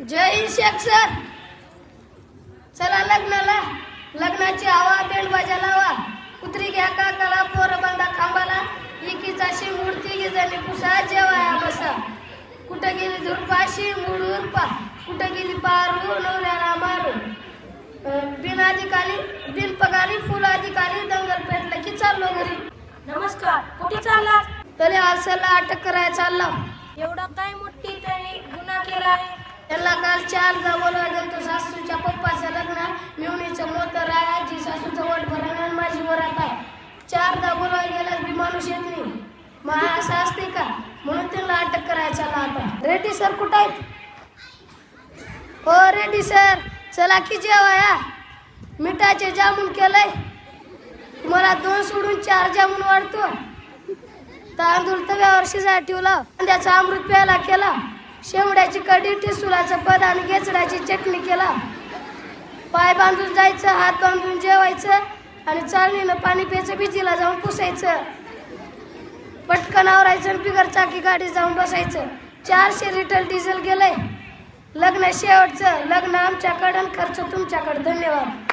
जय Hind Shaikh sir. चला लग्नाला, लग्नाची हवा बेंड बाजा लावा. कुत्री घ्या काकाला, पोरं बांधा खांबाला. एकीचाशी मूर्ती गे जणी पुसा जेवाया बसा. कुठं गेली धुरपाशी मूड उरपा, कुठं गेली पारू नवऱ्याला मारू. बिन अधिकारी बिन पगारी फुल अधिकारी दंगल पेटलं की चाललो घरी. नमस्कार, कुठे चालला? तले आरसाला अटक करायला चालला. एवढा काय मोठी त्याने गुन्हा केला आहे? त्यांना काल 4दा बोलवा गेलतो. सासूच्या पप्पाचं लग्न, मिवणीचं मोतर आहे. आजी सासूचं वट भरण आणि माझी वरात आहे. 4दा बोलवा गेल्यास बी माणूस येत नाही. मग असं असते का? म्हणून त्यांना अटक करायला चालला आता. रेड्डी सर कुठं आहेत? हो रेड्डी सर, चला की जेवाया. मिठाचे जामून केलंय. तुम्हाला 2 सोडून 4 जामून वाढतो. तांदूळ तव्यावर शिजायला ठेवला. कांद्याचा अमृत प्यायला केला. शेवड्याची कढी, ठिसूलाचं पद आणि गेचडाची चटणी केला. पाय बांधून जायचं, हात बांधून जेवायचं आणि चालणीनं पाणी प्यायचं. बिजीला जाऊन पुसायचं. पटकन आवरायचं आणि बिगर चाकी गाडी जाऊन बसायचं. 400 लिटर डिझेल गेलंय. लग्न शेवटचं. लग्न आमच्याकडं, खर्च तुमच्याकडं. धन्यवाद.